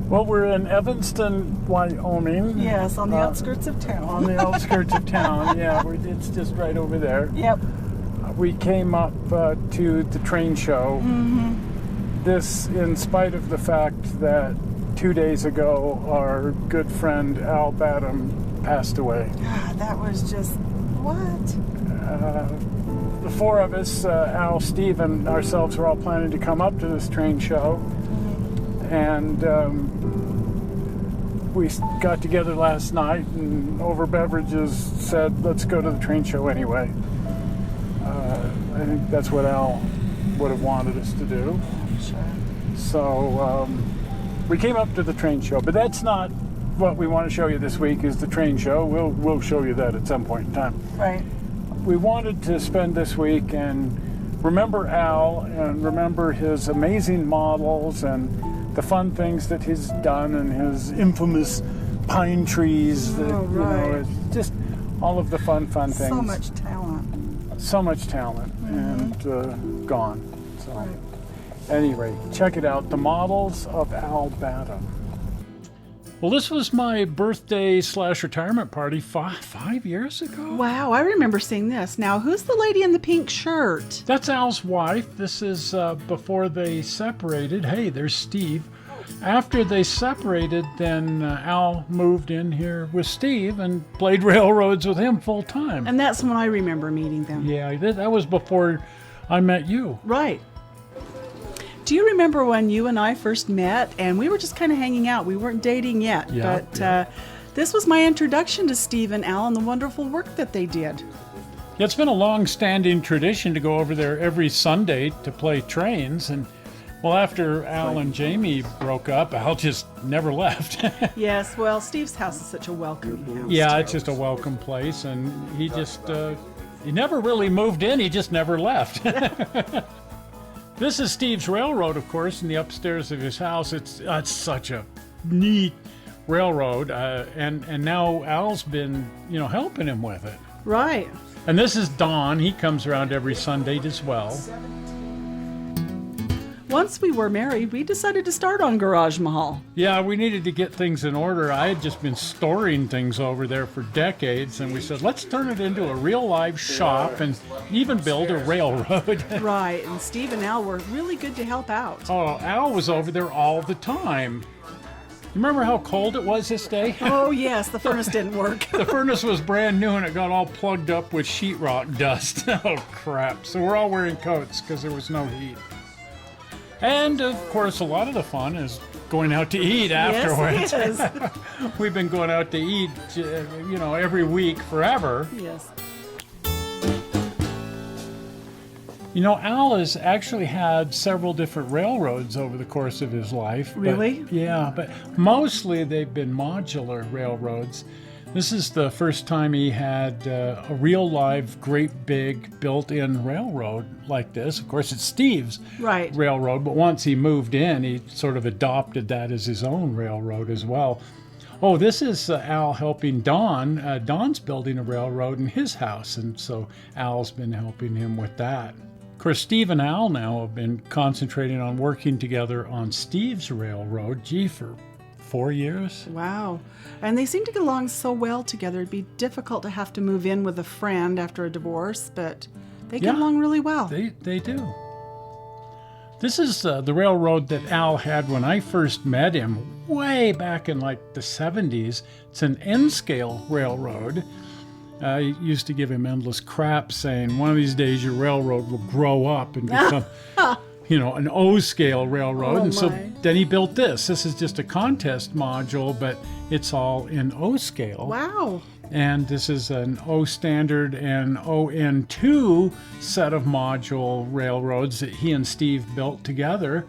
Well, we're in Evanston, Wyoming. Yes, on the outskirts of town. On the outskirts of town, yeah. It's just right over there. Yep. We came up to the train show. Mm-hmm. This, in spite of the fact that 2 days ago, our good friend Al Badham passed away. God, that was just, what? The four of us, Al, Steve, and ourselves, were all planning to come up to this train show. Mm-hmm. And we got together last night and over beverages said, let's go to the train show anyway. I think that's what Al would have wanted us to do. Sure. So we came up to the train show, but that's not what we want to show you this week is the train show. We'll show you that at some point in time. Right. We wanted to spend this week and remember Al and remember his amazing models and the fun things that he's done and his infamous pine trees. That, right. You know, it's just all of the fun things. So much talent. So much talent, and gone. So, right. Anyway, check it out. The Models of Al Badham. Well, this was my birthday / retirement party 5 years ago. Wow, I remember seeing this. Now, who's the lady in the pink shirt? That's Al's wife. This is before they separated. Hey, there's Steve. After they separated, then Al moved in here with Steve and played railroads with him full time. And that's when I remember meeting them. Yeah, that was before I met you. Right. Do you remember when you and I first met and we were just kind of hanging out? We weren't dating yet, but this was my introduction to Steve and Al and the wonderful work that they did. Yeah, it's been a long-standing tradition to go over there every Sunday to play trains, and well, after Al and Jamie broke up, Al just never left. Yes, well, Steve's house is such a welcoming house. Yeah, it's just a welcome place, and he just, he never really moved in, he just never left. This is Steve's railroad, of course, in the upstairs of his house. It's such a neat railroad, and now Al's been, helping him with it. Right. And this is Don. He comes around every Sunday as well. Once we were married, we decided to start on Garage Mahal. Yeah, we needed to get things in order. I had just been storing things over there for decades, and we said, let's turn it into a real live shop and even build a railroad. Right, and Steve and Al were really good to help out. Oh, Al was over there all the time. You remember how cold it was this day? Oh, yes, the furnace didn't work. The furnace was brand new, and it got all plugged up with sheetrock dust. Oh, crap. So we're all wearing coats because there was no heat. And, of course, a lot of the fun is going out to eat afterwards. Yes, it is. We've been going out to eat, every week forever. Yes. Al has actually had several different railroads over the course of his life. Really? But mostly they've been modular railroads. This is the first time he had a real live, great big built-in railroad like this. Of course, it's Steve's railroad, but once he moved in, he sort of adopted that as his own railroad as well. Oh, this is Al helping Don. Don's building a railroad in his house, and so Al's been helping him with that. Of course, Steve and Al now have been concentrating on working together on Steve's railroad, for 4 years. Wow. And they seem to get along so well together. It'd be difficult to have to move in with a friend after a divorce, but they get along really well. They do. This is the railroad that Al had when I first met him, way back in like the 70s. It's an N-scale railroad. I used to give him endless crap saying, one of these days your railroad will grow up and become... an O-scale railroad. Oh, and so then he built this. This is just a contest module, but it's all in O-scale. Wow. And this is an O standard and ON2 set of module railroads that he and Steve built together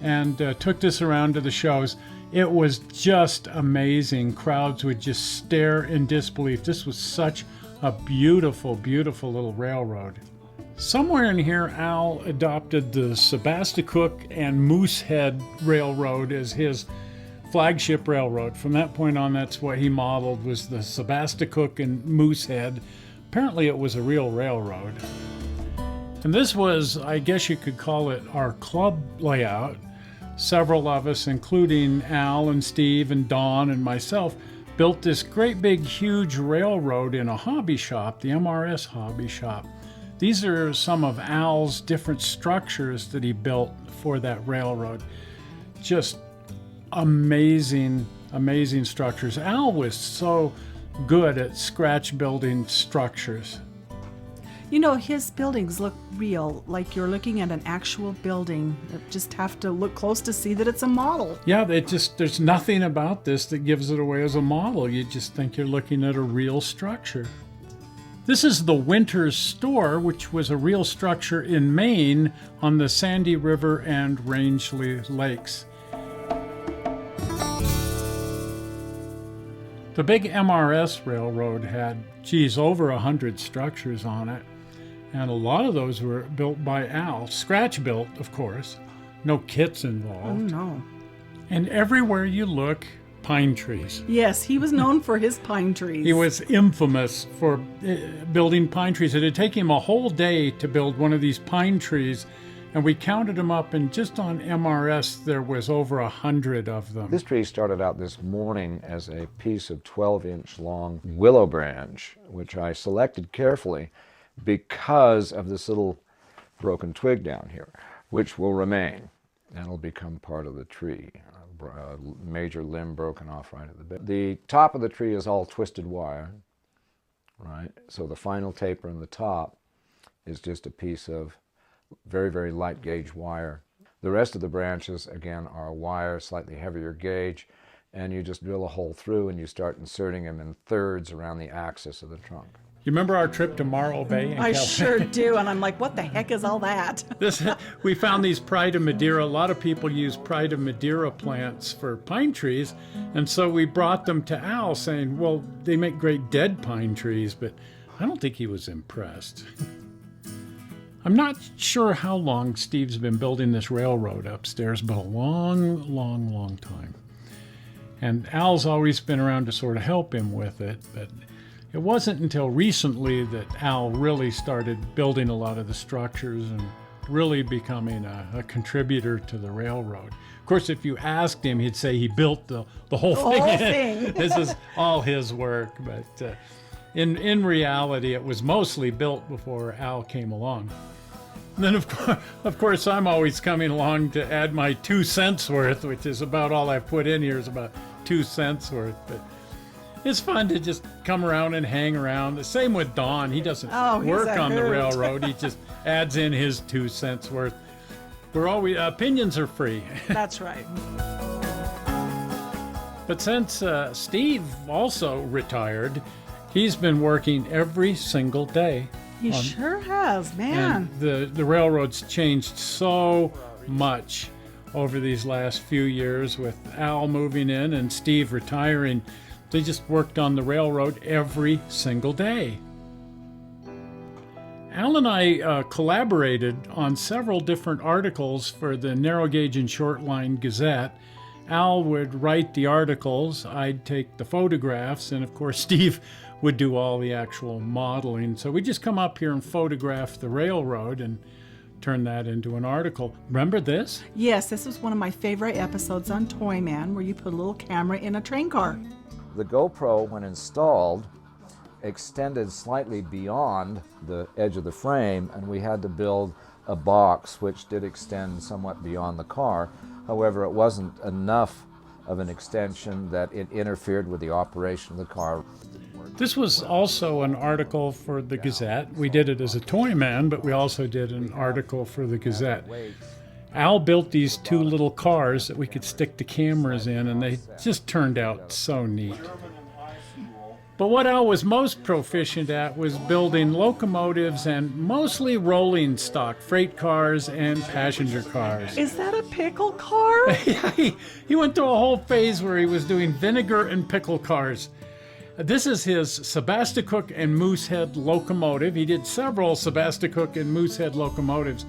and took this around to the shows. It was just amazing. Crowds would just stare in disbelief. This was such a beautiful, beautiful little railroad. Somewhere in here, Al adopted the Sabastacook and Moosehead Railroad as his flagship railroad. From that point on, that's what he modeled, was the Sabastacook and Moosehead. Apparently it was a real railroad. And this was, I guess you could call it, our club layout. several of us, including Al and Steve and Don and myself, built this great big huge railroad in a hobby shop, the MRS hobby shop. These are some of Al's different structures that he built for that railroad. Just amazing, amazing structures. Al was so good at scratch building structures. You know, his buildings look real, like you're looking at an actual building. You just have to look close to see that it's a model. Yeah, there's nothing about this that gives it away as a model. You just think you're looking at a real structure. This is the Winters store, which was a real structure in Maine on the Sandy River and Rangeley Lakes. The big MRS railroad had, over 100 structures on it. And a lot of those were built by Al. Scratch built, of course. No kits involved. Oh, no. And everywhere you look, pine trees. Yes, he was known for his pine trees. He was infamous for building pine trees. It had taken him a whole day to build one of these pine trees, and we counted them up, and just on MRS there was over 100 of them. This tree started out this morning as a piece of 12-inch long willow branch, which I selected carefully because of this little broken twig down here, which will remain. That'll become part of the tree. A major limb broken off right at the base. The top of the tree is all twisted wire, right? So the final taper in the top is just a piece of very, very light gauge wire. The rest of the branches, again, are wire, slightly heavier gauge, and you just drill a hole through and you start inserting them in thirds around the axis of the trunk. You remember our trip to Morrow Bay? I sure do, and I'm like, what the heck is all that? We found these Pride of Madeira. A lot of people use Pride of Madeira plants for pine trees, and so we brought them to Al saying, well, they make great dead pine trees, but I don't think he was impressed. I'm not sure how long Steve's been building this railroad upstairs, but a long, long, long time. And Al's always been around to sort of help him with it, but it wasn't until recently that Al really started building a lot of the structures and really becoming a contributor to the railroad. Of course, if you asked him, he'd say he built the whole thing. This is all his work, but in reality, it was mostly built before Al came along. And then, of course, I'm always coming along to add my 2 cents worth, which is about all I've put in here is about 2 cents worth. But it's fun to just come around and hang around. The same with Don. He doesn't work on the railroad. He just adds in his 2 cents worth. We're always, opinions are free. That's right. But since Steve also retired, he's been working every single day. He sure has, man. And the railroad's changed so much over these last few years with Al moving in and Steve retiring. They just worked on the railroad every single day. Al and I collaborated on several different articles for the Narrow Gauge and Short Line Gazette. Al would write the articles, I'd take the photographs, and of course Steve would do all the actual modeling. So we just come up here and photograph the railroad and turn that into an article. Remember this? Yes, this was one of my favorite episodes on Toy Man, where you put a little camera in a train car. The GoPro, when installed, extended slightly beyond the edge of the frame, and we had to build a box which did extend somewhat beyond the car. However, it wasn't enough of an extension that it interfered with the operation of the car. This was also an article for the Gazette. We did it as a Toy Man, but we also did an article for the Gazette. Al built these 2 little cars that we could stick the cameras in, and they just turned out so neat. But what Al was most proficient at was building locomotives and mostly rolling stock freight cars and passenger cars. Is that a pickle car? Yeah, he went through a whole phase where he was doing vinegar and pickle cars. This is his Sabastacook and Moosehead locomotive. He did several Sabastacook and Moosehead locomotives.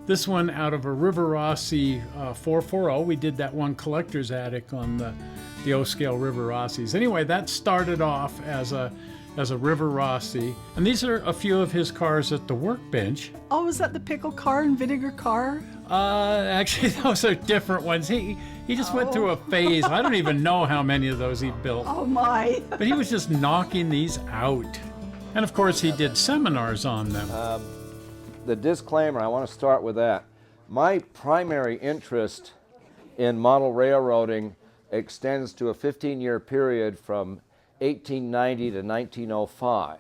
This one out of a River Rossi 440. We did that one collector's attic on the O-scale River Rossies. Anyway, that started off as a as a River Rossi. And these are a few of his cars at the workbench. Oh, is that the pickle car and vinegar car? Actually, those are different ones. He just went through a phase. I don't even know how many of those he built. Oh my. But he was just knocking these out. And of course, he did seminars on them. The disclaimer, I want to start with that. My primary interest in model railroading extends to a 15-year period from 1890 to 1905.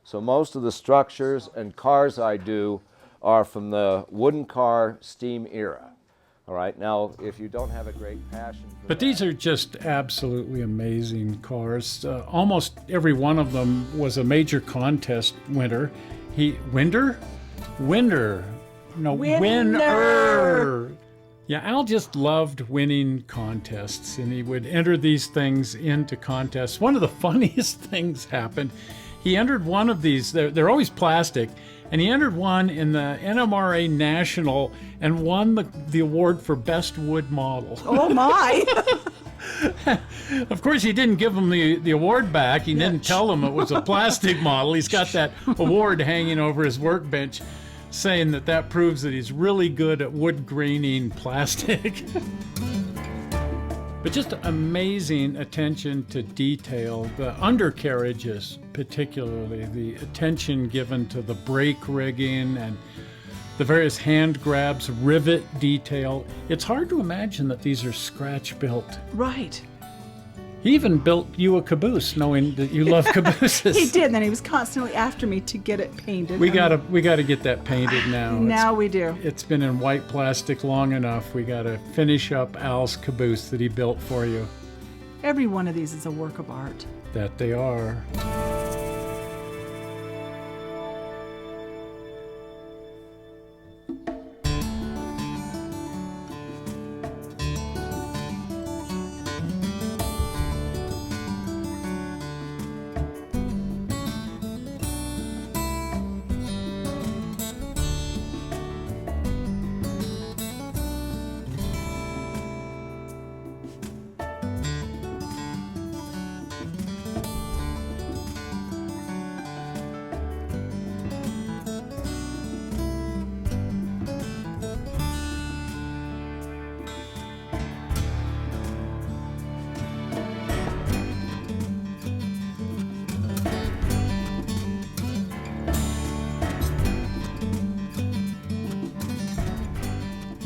So most of the structures and cars I do are from the wooden car steam era. All right, now if you don't have a great passion for But these are just absolutely amazing cars. Almost every one of them was a major contest winner. Winner. Yeah, Al just loved winning contests, and he would enter these things into contests. One of the funniest things happened. He entered one of these, they're always plastic, and he entered one in the NMRA National and won the award for Best Wood Model. Oh my. Of course, he didn't give him the award back. He didn't tell him it was a plastic model. He's got that award hanging over his workbench, saying that proves that he's really good at wood graining plastic. But just amazing attention to detail. The undercarriages, particularly, the attention given to the brake rigging and the various hand grabs, rivet detail. It's hard to imagine that these are scratch built. Right. He even built you a caboose, knowing that you love cabooses. He did, and then he was constantly after me to get it painted. We gotta get that painted now. Now we do. It's been in white plastic long enough. We gotta finish up Al's caboose that he built for you. Every one of these is a work of art. That they are.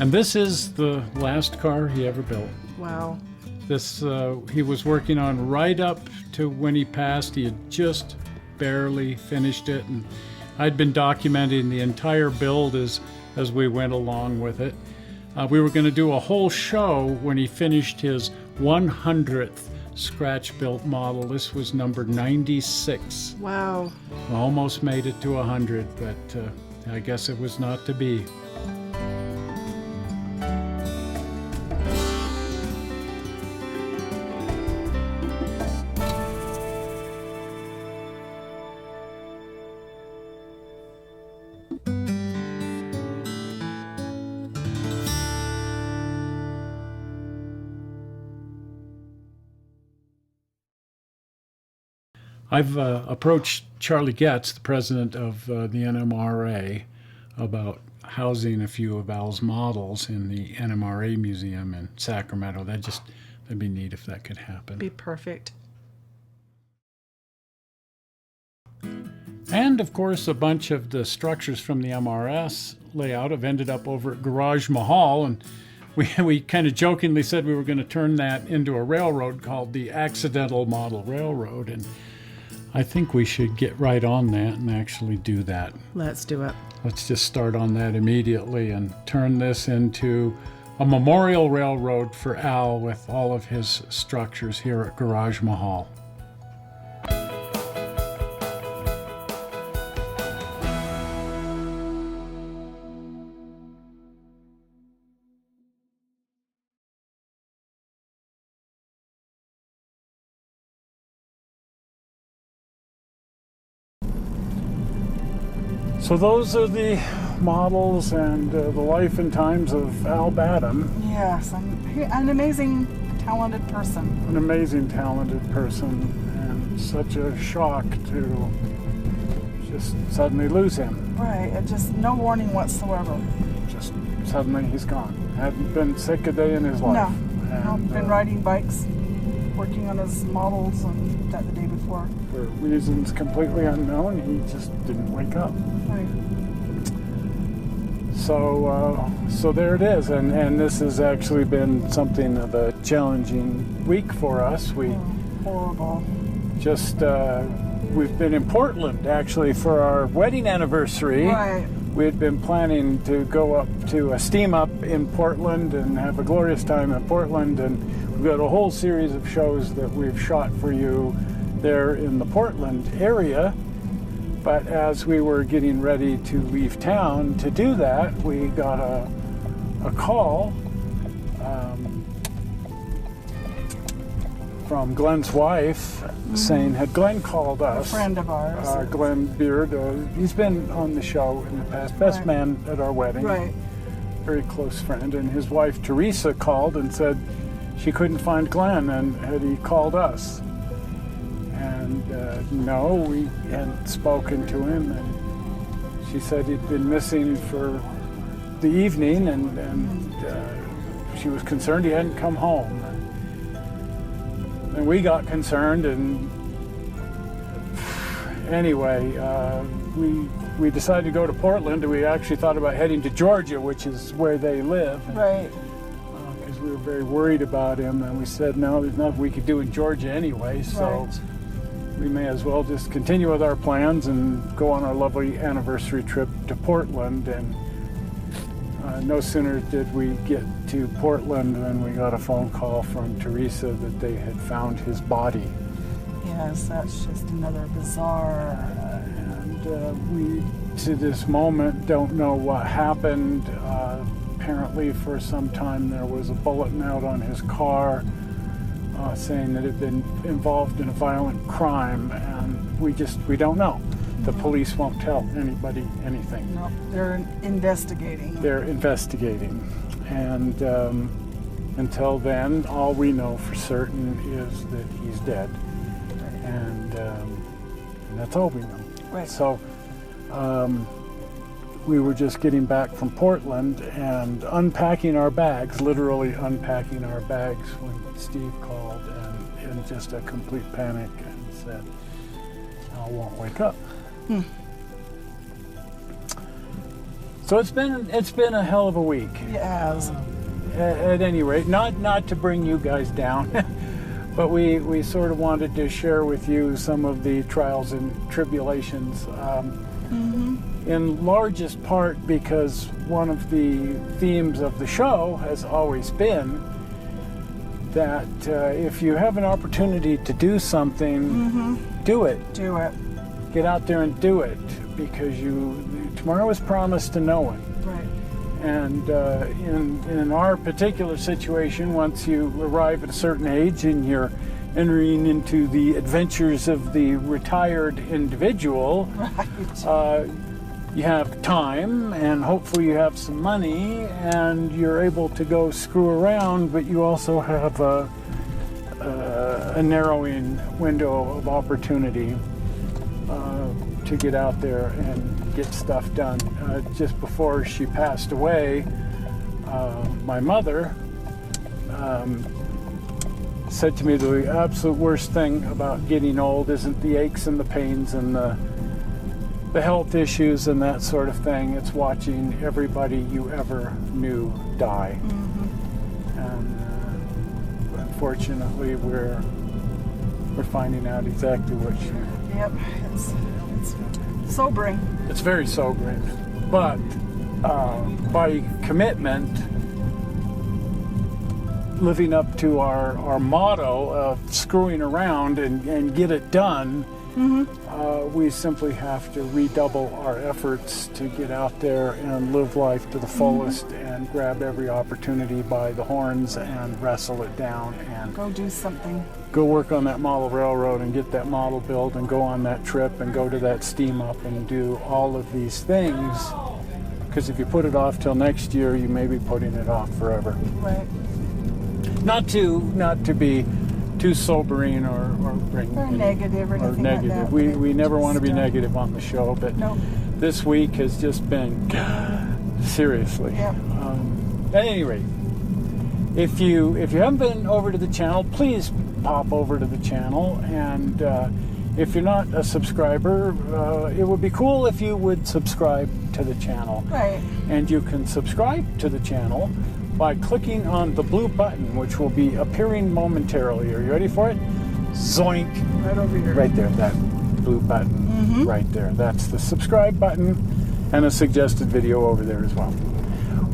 And this is the last car he ever built. Wow. This he was working on right up to when he passed. He had just barely finished it, and I'd been documenting the entire build as we went along with it. We were going to do a whole show when he finished his 100th scratch-built model. This was number 96. Wow. Almost made it to 100, but I guess it was not to be. I've approached Charlie Getz, the president of the NMRA, about housing a few of Al's models in the NMRA Museum in Sacramento. That'd be neat if that could happen. Be perfect. And of course, a bunch of the structures from the MRS layout have ended up over at Garage Mahal, and we kind of jokingly said we were going to turn that into a railroad called the Accidental Model Railroad, and I think we should get right on that and actually do that. Let's do it. Let's just start on that immediately and turn this into a memorial railroad for Al with all of his structures here at Garage Mahal. So those are the models and the life and times of Al Badham. Yes, an amazing, talented person. An amazing, talented person. And such a shock to just suddenly lose him. Right, and just no warning whatsoever. Just suddenly he's gone. Hadn't been sick a day in his life. No, been riding bikes, working on his models and that the day before. For reasons completely unknown, he just didn't wake up. Right. So there it is, and this has actually been something of a challenging week for us. We Horrible. just we've been in Portland actually for our wedding anniversary. Right. We had been planning to go up to a steam up in Portland and have a glorious time in Portland, and we've got a whole series of shows that we've shot for you there in the Portland area. But as we were getting ready to leave town to do that, we got a call from Glenn's wife saying, had Glenn called us? A friend of ours. Glenn Beard, he's been on the show in the past, best man at our wedding. Right. Very close friend. And his wife Teresa called and said she couldn't find Glenn, and had he called us? And no, we hadn't spoken to him, and she said he'd been missing for the evening, and she was concerned he hadn't come home. And we got concerned, and anyway, we decided to go to Portland, and we actually thought about heading to Georgia, which is where they live. Right. Because we were very worried about him, and we said, no, there's nothing we could do in Georgia anyway, so Right. we may as well just continue with our plans and go on our lovely anniversary trip to Portland. And no sooner did we get to Portland than we got a phone call from Teresa that they had found his body. Yes, that's just another bizarre. And we, to this moment, don't know what happened. Apparently, for some time, there was a bulletin out on his car saying that it had been involved in a violent crime, and we don't know. The police won't tell anybody anything. No, they're investigating. They're investigating, and until then, all we know for certain is that he's dead, and that's all we know. Right. So we were just getting back from Portland and unpacking our bags, literally unpacking our bags, when Steve called and in just a complete panic and said, I won't wake up. So it's been a hell of a week. Yes. At any rate, not to bring you guys down, but we sort of wanted to share with you some of the trials and tribulations. In largest part because one of the themes of the show has always been that if you have an opportunity to do something, do it. Do it. Get out there and do it, because tomorrow is promised to no one. Right. And in our particular situation, once you arrive at a certain age and you're entering into the adventures of the retired individual, Right. You have time, and hopefully you have some money, and you're able to go screw around, but you also have a narrowing window of opportunity to get out there and get stuff done. Just before she passed away, my mother said to me, the absolute worst thing about getting old isn't the aches and the pains and the health issues and that sort of thing. It's watching everybody you ever knew die. And unfortunately, we're finding out exactly what she... Yep. It's sobering. It's very sobering. But by commitment, living up to our motto of screwing around and get it done, we simply have to redouble our efforts to get out there and live life to the fullest and grab every opportunity by the horns and wrestle it down and Go do something. go work on that model railroad and get that model built and go on that trip and go to that steam up and do all of these things. Because if you put it off till next year, you may be putting it off forever. Right. Not to be too sobering or bring Or negative or anything like negative. that. We never want to be Just, negative on the show, but No. this week has just been seriously. Yep. At any rate, if you haven't been over to the channel, please pop over to the channel, and if you're not a subscriber, it would be cool if you would subscribe to the channel. Right. And you can subscribe to the channel by clicking on the blue button, which will be appearing momentarily. Are you ready for it? Zoink! Right over here. Right there, that blue button right there. That's the subscribe button, and a suggested video over there as well.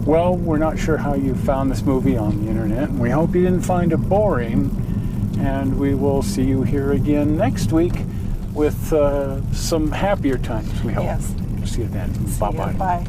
Well, we're not sure how you found this movie on the internet, and we hope you didn't find it boring, and we will see you here again next week with some happier times, we hope. Yes. See you then. See ya. Bye-bye. Bye.